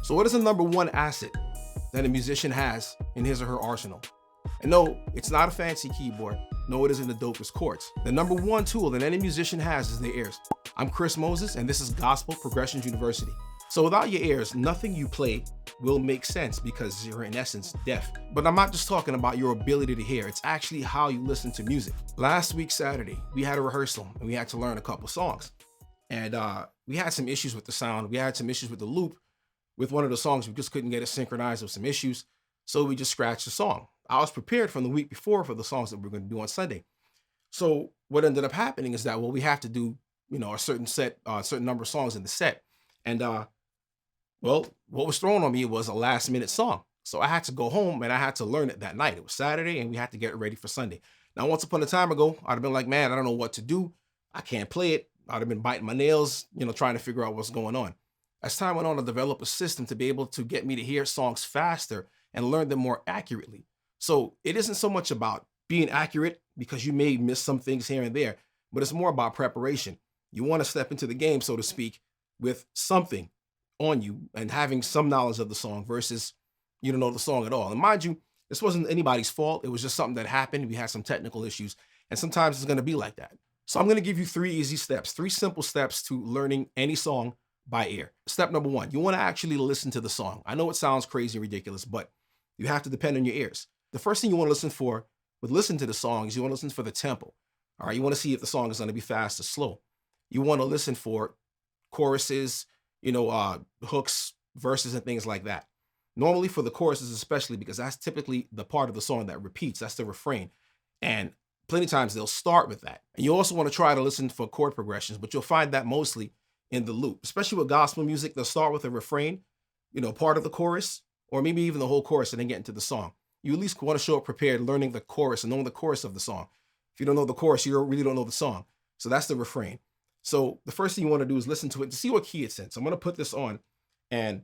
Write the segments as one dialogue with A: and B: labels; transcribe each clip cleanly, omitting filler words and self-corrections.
A: So what is the number one asset that a musician has in his or her arsenal? And no, it's not a fancy keyboard. No, it isn't the dopest chords. The number one tool that any musician has is their ears. I'm Chris Moses, and this is Gospel Progressions University. So without your ears, nothing you play will make sense because you're in essence deaf. But I'm not just talking about your ability to hear, it's actually how you listen to music. Last week, Saturday, we had a rehearsal and we had to learn a couple songs. And we had some issues with the sound. We had some issues with the loop. With one of the songs, we just couldn't get it synchronized with some issues. So we just scratched the song. I was prepared from the week before for the songs that we're going to do on Sunday. So what ended up happening is that, well, we have to do, a certain number of songs in the set. And well, what was thrown on me was a last minute song. So I had to go home and I had to learn it that night. It was Saturday and we had to get it ready for Sunday. Now, once upon a time ago, I'd have been like, man, I don't know what to do. I can't play it. I'd have been biting my nails, trying to figure out what's going on. As time went on, I developed a system to be able to get me to hear songs faster and learn them more accurately. So it isn't so much about being accurate because you may miss some things here and there, but it's more about preparation. You want to step into the game, so to speak, with something on you and having some knowledge of the song versus you don't know the song at all. And mind you, this wasn't anybody's fault. It was just something that happened. We had some technical issues, and sometimes it's going to be like that. So I'm going to give you 3 easy steps, 3 simple steps to learning any song by ear. Step number 1, you want to actually listen to the song. I know it sounds crazy and ridiculous, but you have to depend on your ears. The first thing you want to listen for with listen to the song is you want to listen for the tempo. All right, you want to see if the song is going to be fast or slow. You want to listen for choruses, hooks, verses, and things like that. Normally for the choruses, especially because that's typically the part of the song that repeats. That's the refrain. And plenty of times they'll start with that. And you also want to try to listen for chord progressions, but you'll find that mostly in the loop. Especially with gospel music, they'll start with a refrain, part of the chorus, or maybe even the whole chorus and then get into the song. You at least want to show up prepared, learning the chorus and knowing the chorus of the song. If you don't know the chorus, you really don't know the song. So that's the refrain. So the first thing you want to do is listen to it to see what key it's in. So I'm going to put this on and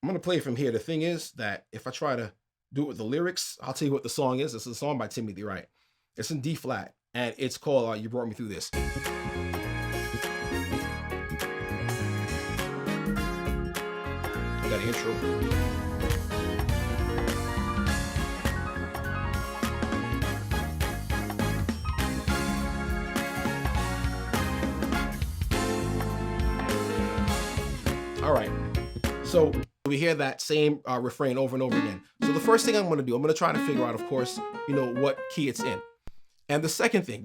A: I'm going to play from here. The thing is that if I try to do it with the lyrics, I'll tell you what the song is. This is a song by Timothy Wright. It's in D flat and it's called You Brought Me Through This. I got an intro. All right, so we hear that same refrain over and over again. So the first thing I'm going to do, I'm going to try to figure out, of course, what key it's in. And the second thing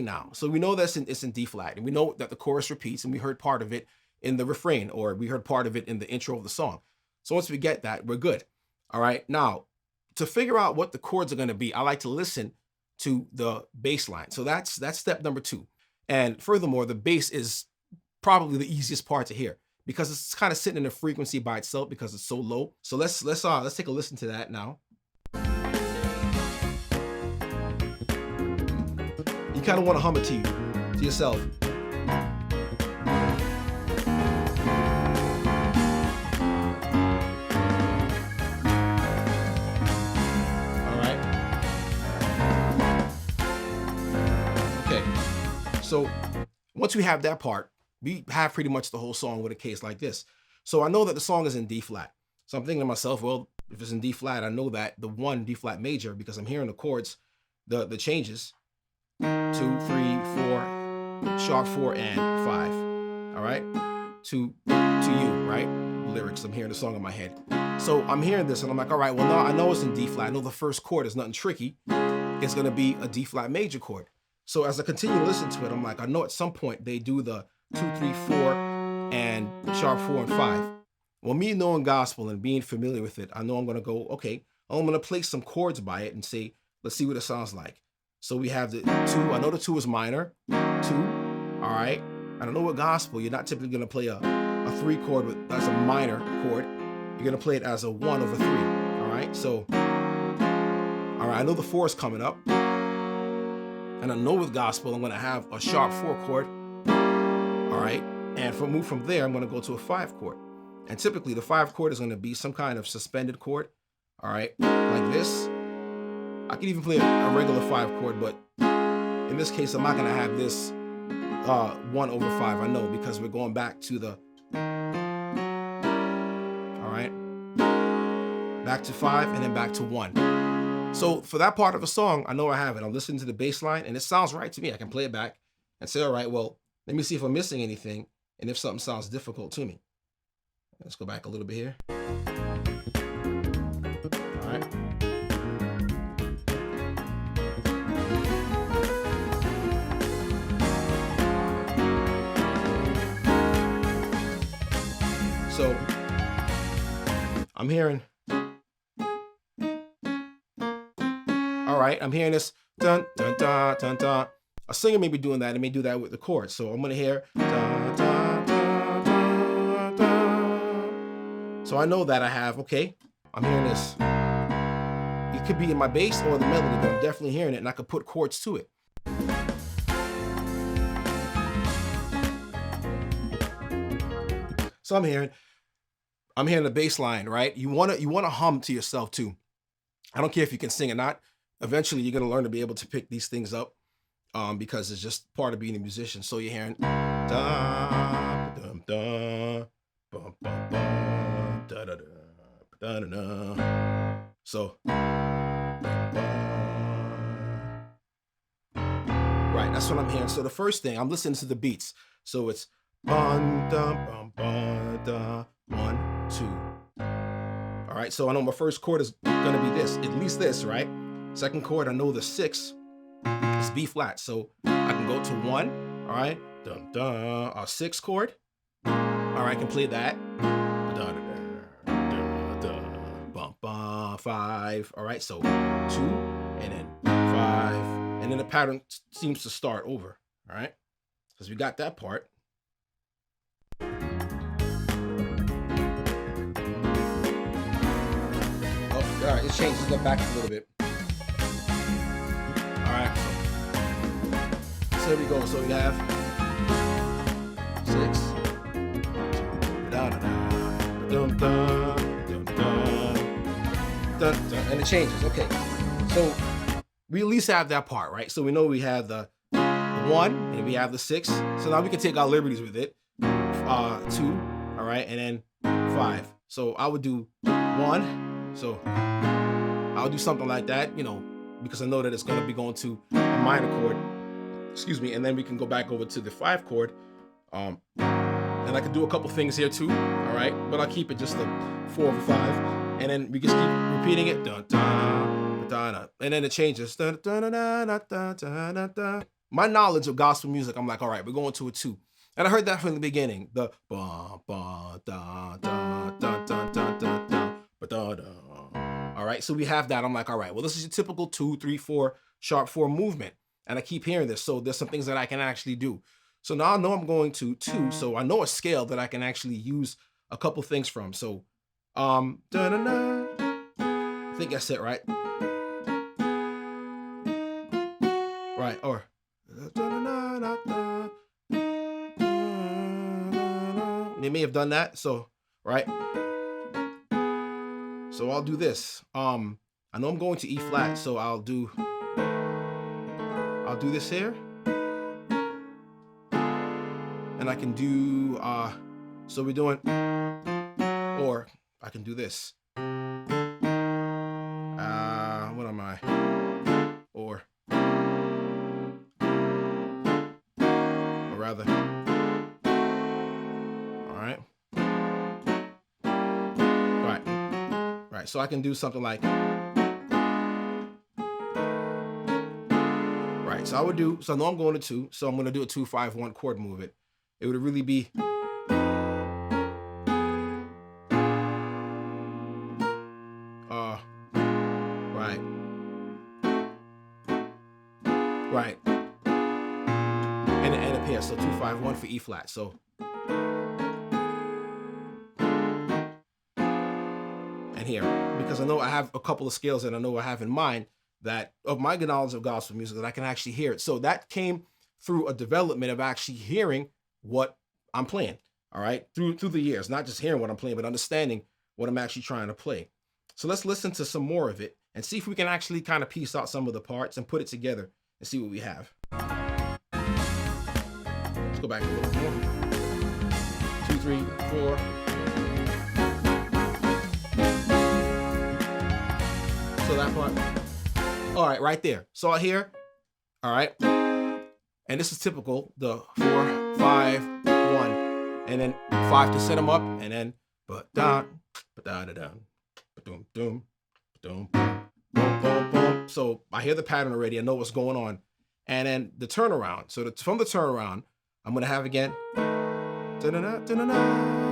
A: now, so we know that it's in D flat, and we know that the chorus repeats, and we heard part of it in the refrain, or we heard part of it in the intro of the song. So once we get that, we're good. All right, now to figure out what the chords are going to be, I like to listen to the bass line. So that's step number 2. And furthermore, the bass is probably the easiest part to hear, because it's kind of sitting in a frequency by itself because it's so low. So let's take a listen to that now. You kind of want to hum it to yourself. All right. Okay. So once we have that part, we have pretty much the whole song with a case like this. So I know that the song is in D flat. So I'm thinking to myself, well, if it's in D flat, I know that the 1 D flat major, because I'm hearing the chords, the changes, 2, 3, 4, sharp 4, and 5. All right, to you, right? Lyrics. I'm hearing the song in my head. So I'm hearing this and I'm like, all right, well, now I know it's in D flat. I know the first chord is nothing tricky. It's going to be a D flat major chord. So as I continue to listen to it, I'm like, I know at some point they do the 2, 3, 4, and sharp 4 and 5. Well, me knowing gospel and being familiar with it, I know I'm going to go, okay, I'm going to place some chords by it and say, let's see what it sounds like. So we have the 2. I know the 2 is minor. 2. All right. I don't know what gospel. You're not typically going to play a 3 chord as a minor chord. You're going to play it as a 1 over 3. All right. So, all right. I know the 4 is coming up. And I know with gospel, I'm going to have a sharp 4 chord. All right, and move from there, I'm going to go to a 5 chord. And typically the 5 chord is going to be some kind of suspended chord. All right, like this. I can even play a regular 5 chord, but in this case, I'm not going to have this 1 over 5. I know, because we're going back to the, all right? Back to 5, and then back to 1. So for that part of a song, I know I have it. I'm listening to the bass line, and it sounds right to me. I can play it back and say, all right, well, let me see if I'm missing anything, and if something sounds difficult to me. Let's go back a little bit here. All right. So I'm hearing, all right, I'm hearing this dun dun dun dun dun. A singer may be doing that. It may do that with the chords. So I'm gonna hear dun dun dun dun dun. So I know that I have, okay, I'm hearing this. It could be in my bass or the melody, but I'm definitely hearing it, and I could put chords to it. So I'm hearing the bass line, right? You wanna hum to yourself too. I don't care if you can sing or not. Eventually, you're gonna learn to be able to pick these things up, because it's just part of being a musician. So you're hearing da dum da bum bum bum da da da da da. So right, that's what I'm hearing. So the first thing, I'm listening to the beats. So it's bum dum bum da 1 2. All right, so I know my first chord is gonna be this, at least this, right? Second chord, I know the 6 is B flat, so I can go to 1. All right, dum dum, a 6 chord. All right, I can play that. Dum dum dum bum bum 5. All right, so 2 and then 5, and then the pattern seems to start over. All right, because we got that part. All right, it changes up back a little bit. All right, so here we go. So we have 6, da da da, dum dum, dum dum, dun dun, and it changes. Okay, so we at least have that part, right? So we know we have the 1 and we have the 6. So now we can take our liberties with it. 2, all right, and then 5. So I would do 1. So I'll do something like that, you know, because I know that it's going to be going to a minor chord, excuse me, and then we can go back over to the 5 chord, and I can do a couple things here too, all right, but I'll keep it just the 4 over 5, and then we just keep repeating it, dun, dun, dun, dun, and then it changes. Dun, dun, dun, dun, dun, dun, dun, dun. My knowledge of gospel music, I'm like, all right, we're going to a 2, and I heard that from the beginning, the ba ba da da da da da da da da. All right, so we have that. I'm like, all right, well, this is your typical 2, 3, 4, sharp 4 movement. And I keep hearing this. So there's some things that I can actually do. So now I know I'm going to 2. So I know a scale that I can actually use a couple things from. So, da-da-da. I think that's it, right? Right, or they may have done that. So, right. So I'll do this. I know I'm going to E flat, so I'll do this here. And I can do, so we're doing, or I can do this. What am I? Or rather, all right. Right, so I can do something like, right, so I would do, so I know I'm going to 2, so I'm going to do a 2 5 1 chord movement. It would really be, right, and a pair, so 2 5 1 for E flat, so. Here, because I know I have a couple of scales that I know I have in mind that of my knowledge of gospel music that I can actually hear it. So that came through a development of actually hearing what I'm playing, all right, through the years, not just hearing what I'm playing, but understanding what I'm actually trying to play. So let's listen to some more of it and see if we can actually kind of piece out some of the parts and put it together and see what we have. Let's go back a little more. 2 3 4. So that part. All right, right there. So I hear, all right. And this is typical, the 4, 5, 1, and then 5 to set them up, and then ba-da, ba-da-da-da, ba-doom, doom, ba-doom, boom, boom, boom. So I hear the pattern already, I know what's going on. And then the turnaround. So from the turnaround, I'm gonna have again. Da-da-da, da-da-da,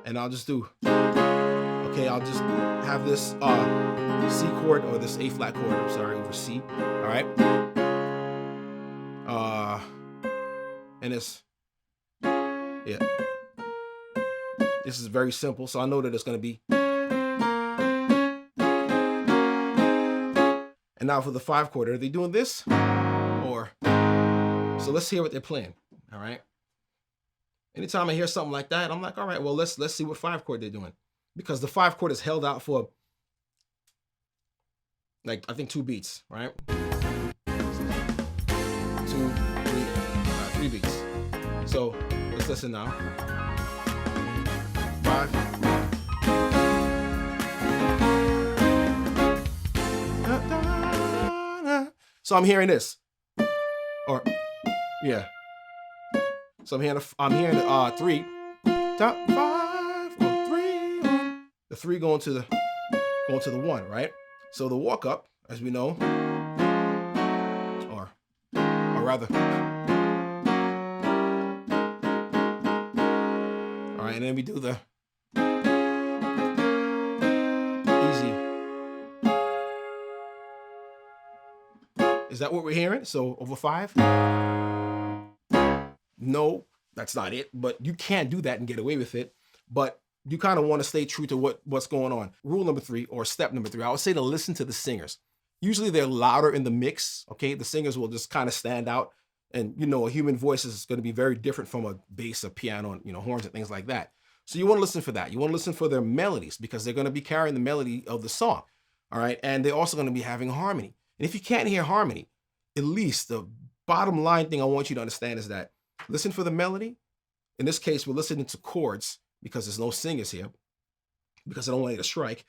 A: and I'll just do, okay, I'll just have this C chord, or this A flat chord, I'm sorry, over C, all right? And it's, yeah. This is very simple, so I know that it's gonna be. And now for the 5 chord, are they doing this? Or, so let's hear what they're playing, all right? Anytime I hear something like that, I'm like, all right, well, let's see what 5 chord they're doing. Because the 5 chord is held out for, like, I think 2 beats, right? 2, 3 beats. So let's listen now. 5. So I'm hearing this, or yeah. So I'm hearing 3, 5, or 3. The 3 going to the 1, right? So the walk up, as we know, or rather, all right, and then we do the easy. Is that what we're hearing? So over 5? No, that's not it. But you can't do that and get away with it. But you kind of want to stay true to what's going on. Rule number 3, or step number 3, I would say to listen to the singers. Usually they're louder in the mix, okay? The singers will just kind of stand out. And, you know, a human voice is going to be very different from a bass, a piano, and, you know, horns and things like that. So you want to listen for that. You want to listen for their melodies, because they're going to be carrying the melody of the song, all right? And they're also going to be having harmony. And if you can't hear harmony, at least the bottom line thing I want you to understand is that listen for the melody. In this case, we're listening to chords because there's no singers here, because I don't want you to strike.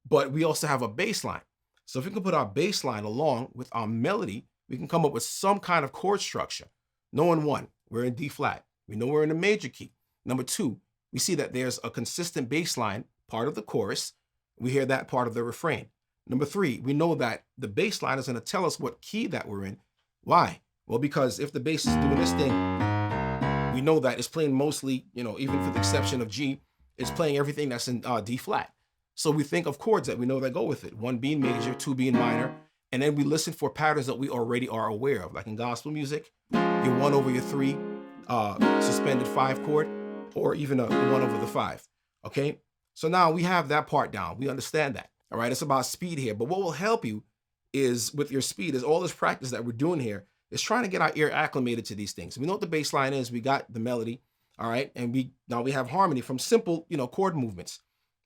A: But we also have a bass line. So if we can put our bass line along with our melody, we can come up with some kind of chord structure. Knowing 1, we're in D flat. We know we're in a major key. Number 2, we see that there's a consistent bass line, part of the chorus. We hear that part of the refrain. Number 3, we know that the bass line is going to tell us what key that we're in. Why? Well, because if the bass is doing this thing, we know that it's playing mostly, you know, even for the exception of G, it's playing everything that's in D flat. So we think of chords that we know that go with it. 1 being major, 2 being minor. And then we listen for patterns that we already are aware of. Like in gospel music, your 1 over your 3, suspended 5 chord, or even a 1 over the 5. Okay? So now we have that part down. We understand that. All right, it's about speed here. But what will help you is with your speed is all this practice that we're doing here is trying to get our ear acclimated to these things. We know what the bass line is. We got the melody. All right. And now we have harmony from simple, you know, chord movements.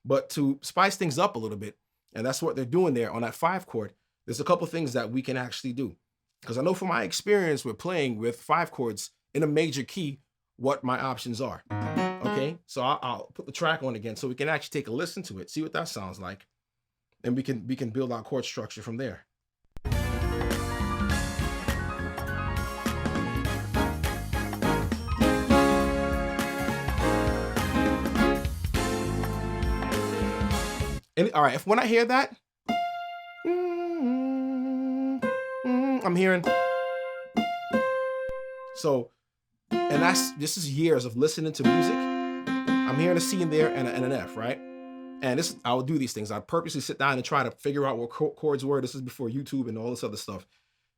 A: But to spice things up a little bit, and that's what they're doing there on that 5 chord, there's a couple things that we can actually do. Because I know from my experience with playing with 5 chords in a major key, what my options are. Okay. So I'll put the track on again so we can actually take a listen to it, see what that sounds like. And we can build our chord structure from there. And all right, when I hear that, I'm hearing. So, and this is years of listening to music. I'm hearing a C in there and an F, right? And I will do these things. I purposely sit down and try to figure out what chords were. This is before YouTube and all this other stuff.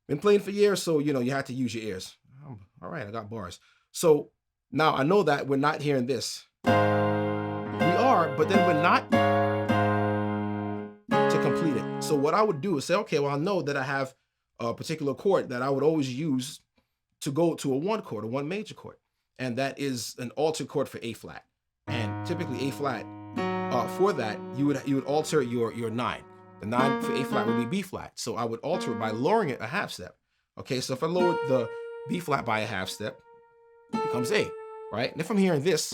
A: Been playing for years, so you know you have to use your ears. All right, I got bars. So now I know that we're not hearing this. We are, but then we're not to complete it. So what I would do is say, okay, well I know that I have a particular chord that I would always use to go to a 1 chord, a 1 major chord, and that is an altered chord for A flat. And typically A flat. For that, you would alter your 9. The 9 for A flat would be B flat. So I would alter it by lowering it a half step. Okay, so if I lower the B flat by a half step, it becomes A, right? And if I'm hearing this,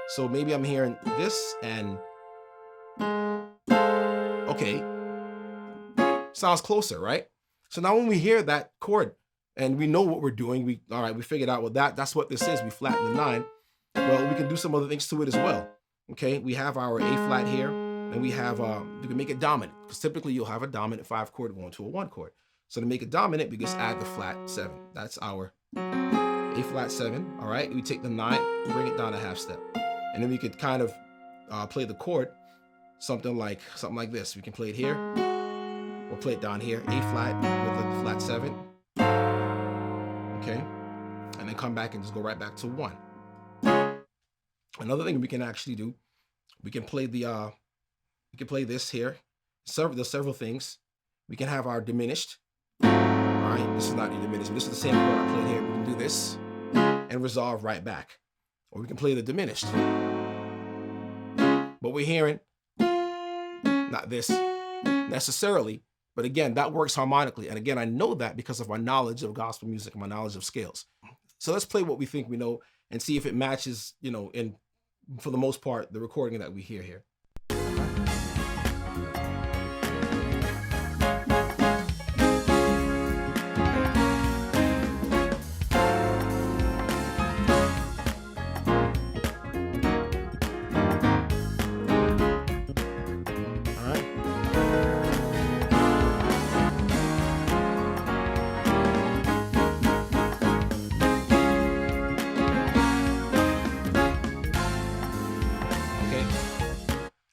A: So maybe I'm hearing this and, okay, sounds closer, right? So now when we hear that chord and we know what we're doing, all right, we figured out, well, that's what this is. We flatten the 9. Well, we can do some other things to it as well. Okay, we have our A flat here, and we have, you can make it dominant, because typically you'll have a dominant 5 chord going to a 1 chord. So to make it dominant, we just add the flat 7. That's our A flat 7, all right? We take the 9, bring it down a half step. And then we could kind of play the chord, something like this. We can play it here, or play it down here, A flat with the flat 7, okay? And then come back and just go right back to 1. Another thing we can actually do, we can play this here. There's several things. We can have our diminished. All right, this is not the diminished. This is the same chord I played here. We can do this and resolve right back. Or we can play the diminished. But we're hearing not this necessarily, but again, that works harmonically. And again, I know that because of my knowledge of gospel music and my knowledge of scales. So let's play what we think we know and see if it matches, for the most part, the recording that we hear here.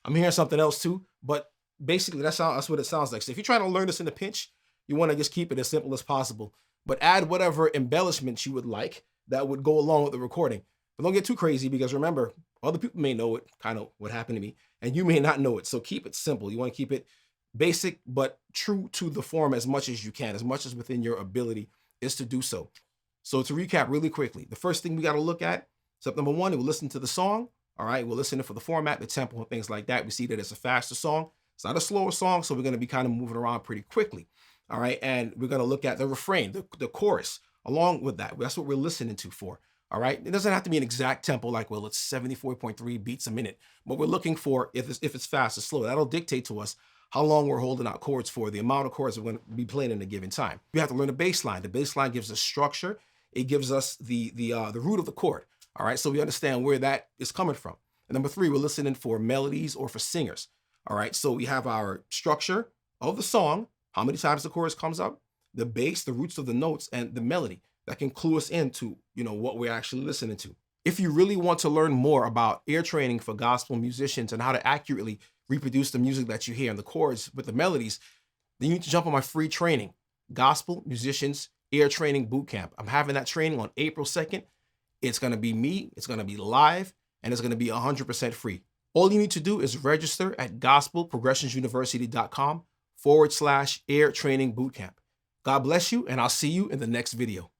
A: I'm hearing something else too, but basically that's what it sounds like. So if you're trying to learn this in a pinch, you want to just keep it as simple as possible, but add whatever embellishments you would like that would go along with the recording. But don't get too crazy, because remember, other people may know it, kind of what happened to me, and you may not know it. So keep it simple. You want to keep it basic, but true to the form as much as you can, as much as within your ability is to do so. So to recap really quickly, the first thing we got to look at, step number 1, we'll listen to the song. All right, we'll listen for the format, the tempo, and things like that. We see that it's a faster song. It's not a slower song, so we're going to be kind of moving around pretty quickly. All right, and we're going to look at the refrain, the chorus, along with that. That's what we're listening to for. All right, it doesn't have to be an exact tempo like, well, it's 74.3 beats a minute. But we're looking for if it's fast or slow. That'll dictate to us how long we're holding out chords for, the amount of chords we're going to be playing in a given time. We have to learn the bass line. The bass line gives us structure. It gives us the root of the chord. All right, so we understand where that is coming from. And number 3, we're listening for melodies or for singers. All right, so we have our structure of the song, how many times the chorus comes up, the bass, the roots of the notes, and the melody that can clue us into, what we're actually listening to. If you really want to learn more about ear training for gospel musicians and how to accurately reproduce the music that you hear and the chords with the melodies, then you need to jump on my free training, Gospel Musicians Ear Training Bootcamp. I'm having that training on April 2nd. It's going to be me. It's going to be live. And it's going to be 100% free. All you need to do is register at gospelproggressionsuniversity.com/ear training bootcamp. God bless you, and I'll see you in the next video.